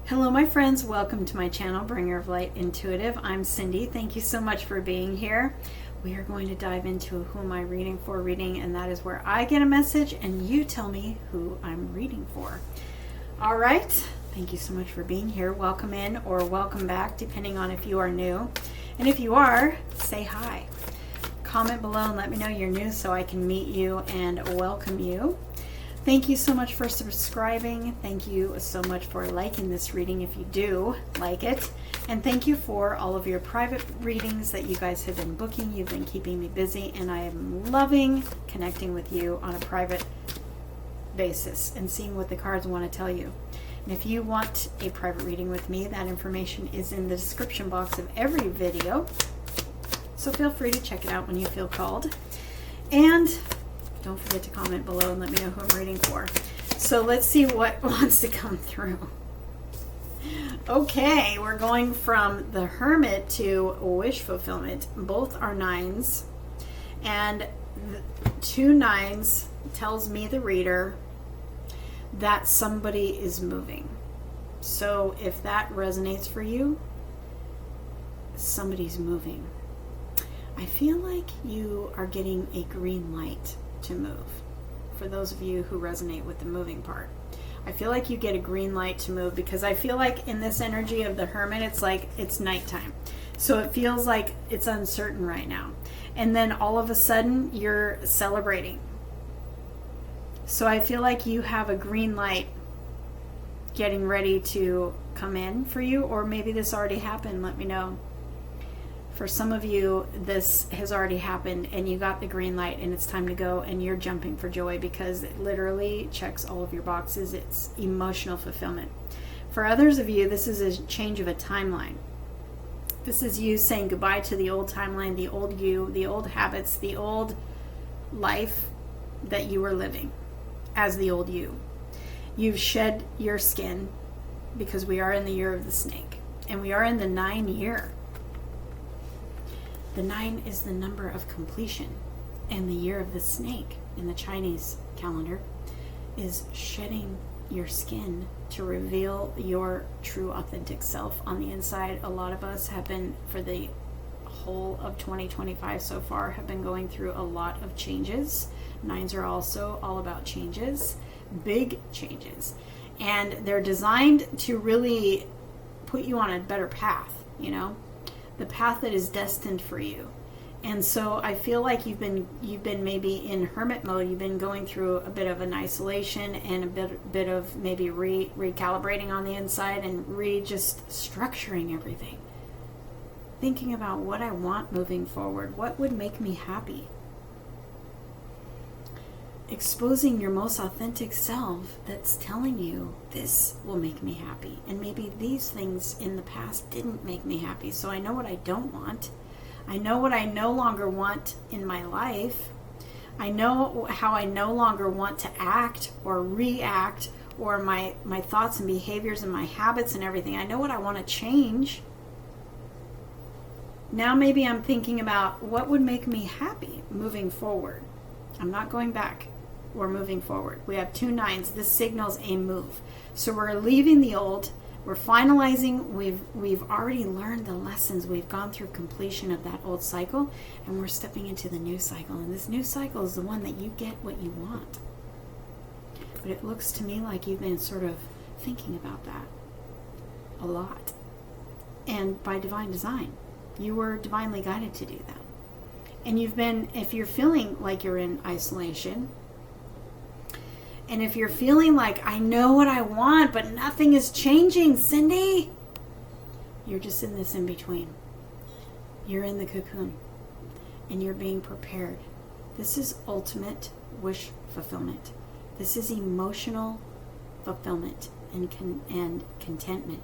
Hello my friends, welcome to my channel, Bringer of Light Intuitive. I'm Cindy. Thank you so much for being here. We are going to dive into Who Am I Reading For reading, and that is where I get a message and you tell me who I'm reading for. All right, thank you so much for being here. Welcome in or welcome back, depending on if you are new. And if you are, say hi. Comment below and let me know you're new so I can meet you and welcome you. Thank you so much for subscribing. Thank you so much for liking this reading if you do like it. And thank you for all of your private readings that you guys have been booking. You've been keeping me busy and I am loving connecting with you on a private basis and seeing what the cards want to tell you. And if you want a private reading with me, that information is in the description box of every video. So feel free to check it out when you feel called. And don't forget to comment below and let me know who I'm reading for. So let's see what wants to come through. Okay, we're going from the Hermit to wish fulfillment. Both are nines. And two nines tells me, the reader, that somebody is moving. So if that resonates for you, somebody's moving. I feel like you are getting a green light to move. For those of you who resonate with the moving part, I feel like you get a green light to move, because I feel like in this energy of the Hermit, it's like it's nighttime. So it feels like it's uncertain right now. And then all of a sudden you're celebrating. So I feel like you have a green light getting ready to come in for you, or maybe this already happened. Let me know. For some of you, this has already happened and you got the green light and it's time to go and you're jumping for joy because it literally checks all of your boxes. It's emotional fulfillment. For others of you, this is a change of a timeline. This is you saying goodbye to the old timeline, the old you, the old habits, the old life that you were living as the old you. You've shed your skin because we are in the year of the snake and we are in the 9 year. The 9 is the number of completion, and the year of the snake in the Chinese calendar is shedding your skin to reveal your true authentic self on the inside. A lot of us have been, for the whole of 2025 so far, have been going through a lot of changes. 9s are also all about changes, big changes, and they're designed to really put you on a better path, you know, the path that is destined for you. And so I feel like you've been maybe in hermit mode. You've been going through a bit of an isolation and a bit of maybe recalibrating on the inside and just structuring everything. Thinking about what I want moving forward. What would make me happy? Exposing your most authentic self that's telling you this will make me happy, and maybe these things in the past didn't make me happy, so I know what I don't want. I know what I no longer want in my life. I know how I no longer want to act or react, or my thoughts and behaviors and my habits and everything. I know what I want to change. Now maybe I'm thinking about what would make me happy moving forward. I'm not going back. We're moving forward. We have 2 9s. This signals a move. So we're leaving the old. We're finalizing. We've already learned the lessons. We've gone through completion of that old cycle, and we're stepping into the new cycle. And this new cycle is the one that you get what you want. But it looks to me like you've been sort of thinking about that a lot. And by divine design, you were divinely guided to do that. And you've been, if you're feeling like you're in isolation, and if you're feeling like, I know what I want, but nothing is changing, Cindy, you're just in this in between. You're in the cocoon and you're being prepared. This is ultimate wish fulfillment. This is emotional fulfillment and contentment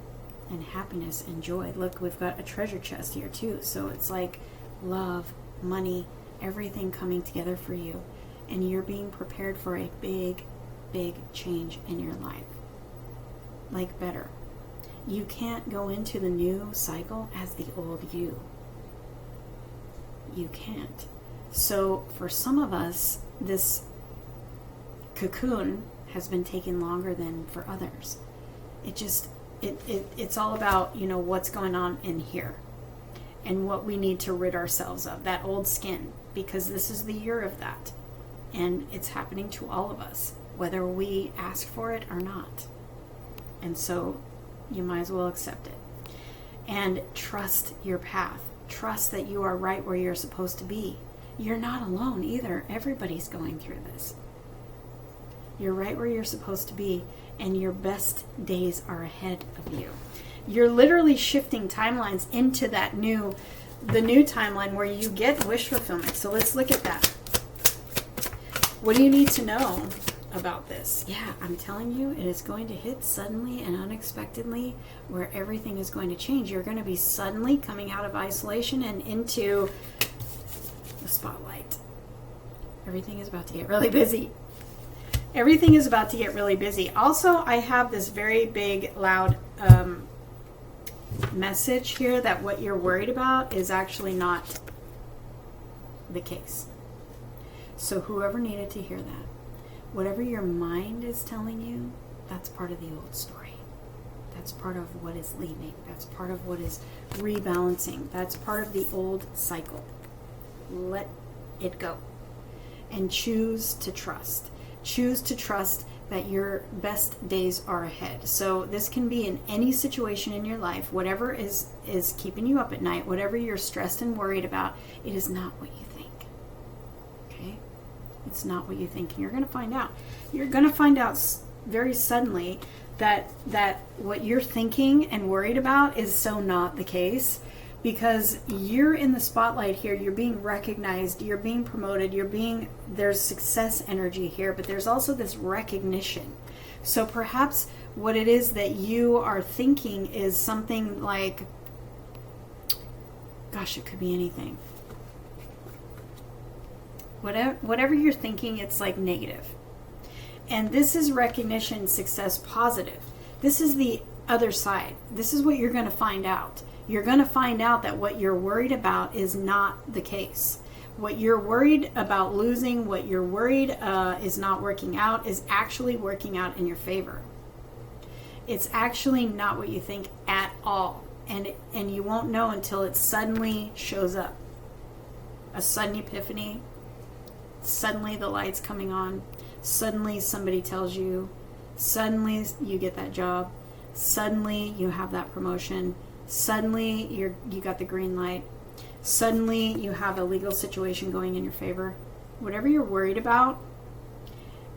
and happiness and joy. Look, we've got a treasure chest here too. So it's like love, money, everything coming together for you. And you're being prepared for a big change in your life. Like better. You can't go into the new cycle as the old you. You can't. So for some of us, this cocoon has been taking longer than for others. It just It's all about, what's going on in here and what we need to rid ourselves of, that old skin, because this is the year of that. And it's happening to all of us, whether we ask for it or not. And so you might as well accept it. And trust your path. Trust that you are right where you're supposed to be. You're not alone either. Everybody's going through this. You're right where you're supposed to be, and your best days are ahead of you. You're literally shifting timelines into the new timeline where you get wish fulfillment. So let's look at that. What do you need to know about this? Yeah, I'm telling you, it is going to hit suddenly and unexpectedly, where everything is going to change. You're going to be suddenly coming out of isolation and into the spotlight. Everything is about to get really busy. Everything is about to get really busy. Also, I have this very big, loud message here that what you're worried about is actually not the case. So whoever needed to hear that, whatever your mind is telling you, that's part of the old story. That's part of what is leaving. That's part of what is rebalancing. That's part of the old cycle. Let it go. And choose to trust. Choose to trust that your best days are ahead. So this can be in any situation in your life, whatever is keeping you up at night, whatever you're stressed and worried about, it is not what you think. Okay? It's not what you think. And you're going to find out. You're going to find out very suddenly that what you're thinking and worried about is so not the case, because you're in the spotlight here. You're being recognized, you're being promoted, there's success energy here, but there's also this recognition. So perhaps what it is that you are thinking is something like, gosh, it could be anything. Whatever you're thinking, it's like negative. And this is recognition, success, positive. This is the other side. This is what you're going to find out. You're going to find out that what you're worried about is not the case. What you're worried about losing, what you're worried is not working out, is actually working out in your favor. It's actually not what you think at all. And you won't know until it suddenly shows up. A sudden epiphany. Suddenly the light's coming on. Suddenly somebody tells you. Suddenly you get that job. Suddenly you have that promotion. Suddenly you got the green light. Suddenly you have a legal situation going in your favor. Whatever you're worried about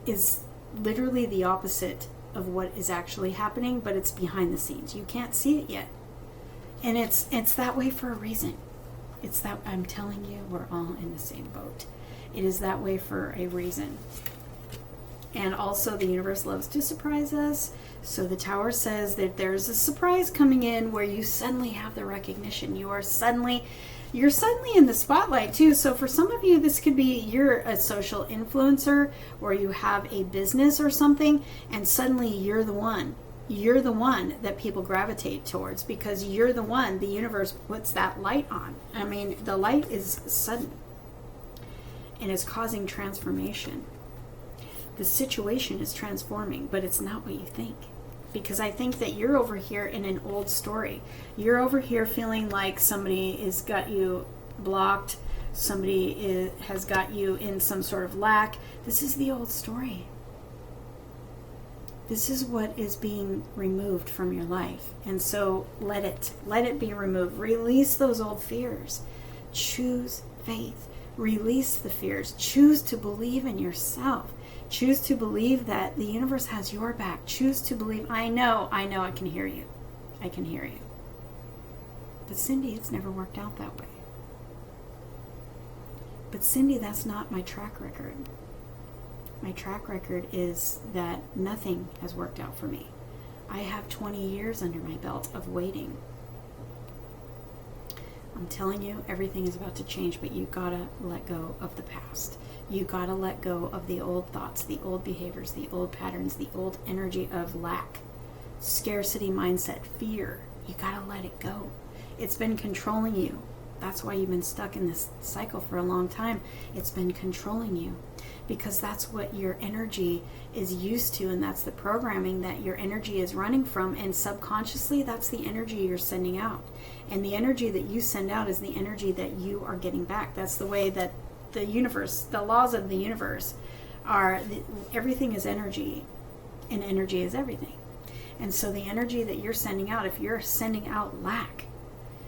is literally the opposite of what is actually happening, but it's behind the scenes. You can't see it yet. And it's that way for a reason. It's that, I'm telling you, we're all in the same boat. It is that way for a reason. And also the universe loves to surprise us. So the tower says that there's a surprise coming in where you suddenly have the recognition. You're suddenly in the spotlight too. So for some of you, this could be you're a social influencer or you have a business or something, and suddenly you're the one. You're the one that people gravitate towards because you're the one the universe puts that light on. I mean, the light is sudden and it's causing transformation. The situation is transforming, but it's not what you think. Because I think that you're over here in an old story. You're over here feeling like somebody has got you blocked. Somebody has got you in some sort of lack. This is the old story. This is what is being removed from your life. And so let it be removed. Release those old fears. Choose faith. Release the fears. Choose to believe in yourself. Choose to believe that the universe has your back. Choose to believe, I know, I can hear you. I can hear you. But Cindy, it's never worked out that way. But Cindy, that's not my track record. My track record is that nothing has worked out for me. I have 20 years under my belt of waiting. I'm telling you, everything is about to change, but you gotta let go of the past. You gotta let go of the old thoughts, the old behaviors, the old patterns, the old energy of lack, scarcity mindset, fear. You gotta let it go. It's been controlling you. That's why you've been stuck in this cycle for a long time. It's been controlling you because that's what your energy is used to, and that's the programming that your energy is running from, and subconsciously that's the energy you're sending out. And the energy that you send out is the energy that you are getting back. That's the way that the universe, the laws of the universe are, everything is energy, and energy is everything. And so the energy that you're sending out, if you're sending out lack,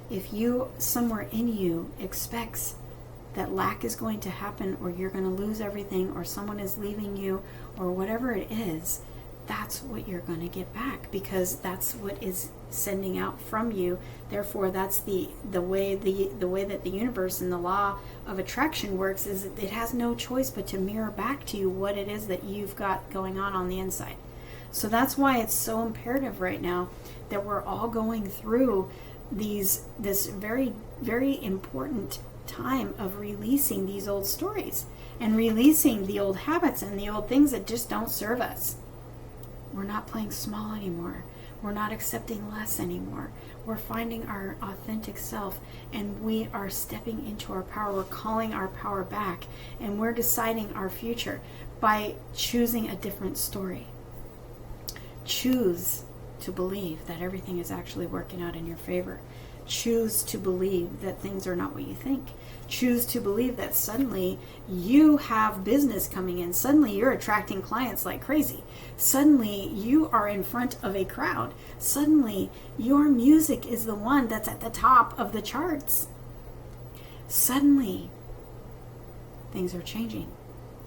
if you, somewhere in you, expects that lack is going to happen, or you're going to lose everything, or someone is leaving you, or whatever it is, that's what you're going to get back, because that's what is sending out from you. Therefore, that's the way that the universe and the law of attraction works, is it has no choice but to mirror back to you what it is that you've got going on the inside. So that's why it's so imperative right now that we're all going through this very, very important time of releasing these old stories and releasing the old habits and the old things that just don't serve us. We're not playing small anymore. We're not accepting less anymore. We're finding our authentic self, and we are stepping into our power. We're calling our power back, and we're deciding our future by choosing a different story. Choose to believe that everything is actually working out in your favor. Choose to believe that things are not what you think. Choose to believe that suddenly you have business coming in. Suddenly you're attracting clients like crazy. Suddenly you are in front of a crowd. Suddenly your music is the one that's at the top of the charts. Suddenly things are changing.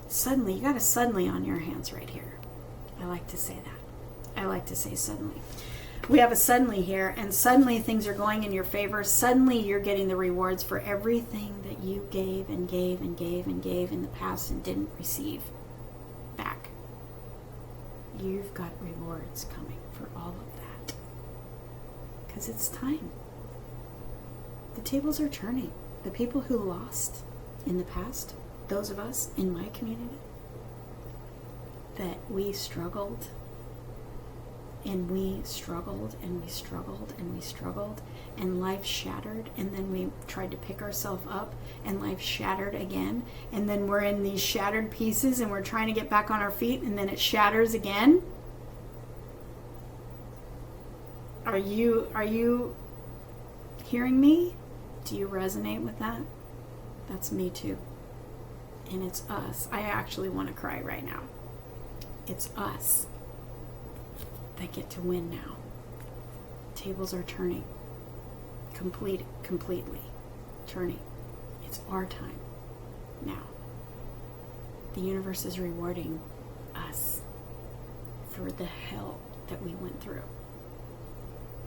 Suddenly, you got a suddenly on your hands right here. I like to say that. I like to say suddenly. We have a suddenly here, and suddenly things are going in your favor. Suddenly you're getting the rewards for everything that you gave and gave and gave and gave in the past and didn't receive back. You've got rewards coming for all of that. Because it's time. The tables are turning. The people who lost in the past, those of us in my community, that we struggled, and we struggled, and we struggled, and we struggled, and life shattered, and then we tried to pick ourselves up, and life shattered again, and then we're in these shattered pieces, and we're trying to get back on our feet, and then it shatters again. Are you hearing me? Do you resonate with that? That's me too. And it's us. I actually want to cry right now. It's us that get to win now. Tables are turning. Completely turning. It's our time now. The universe is rewarding us for the hell that we went through.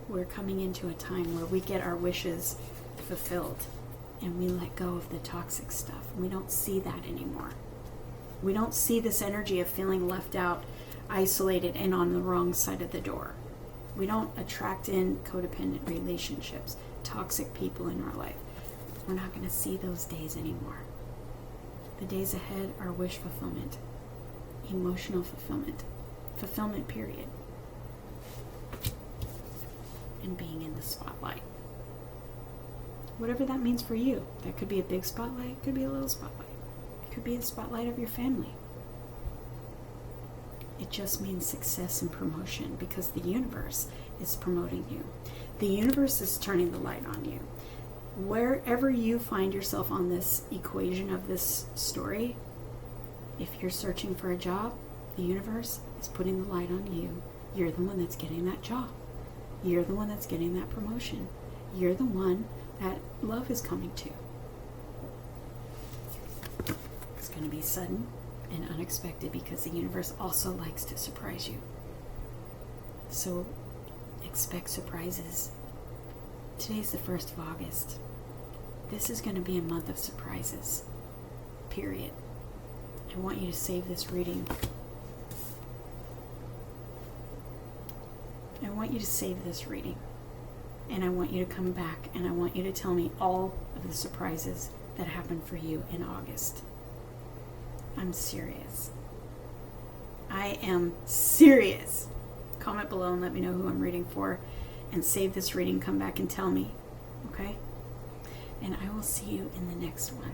We're coming into a time where we get our wishes fulfilled, and we let go of the toxic stuff. We don't see that anymore. We don't see this energy of feeling left out, isolated, and on the wrong side of the door. We don't attract in codependent relationships, toxic people in our life. We're not going to see those days anymore. The days ahead are wish fulfillment, emotional fulfillment period, and being in the spotlight. Whatever that means for you. That could be a big spotlight, it could be a little spotlight. It could be the spotlight of your family. It just means success and promotion, because the universe is promoting you. The universe is turning the light on you. Wherever you find yourself on this equation of this story, if you're searching for a job, the universe is putting the light on you. You're the one that's getting that job. You're the one that's getting that promotion. You're the one that love is coming to. It's going to be sudden and unexpected, because the universe also likes to surprise you. So expect surprises. Today's the 1st of August. This is going to be a month of surprises. Period. I want you to save this reading. I want you to save this reading. And I want you to come back, and I want you to tell me all of the surprises that happened for you in August. I'm serious. I am serious. Comment below and let me know who I'm reading for, and save this reading. Come back and tell me. Okay? and I will see you in the next one.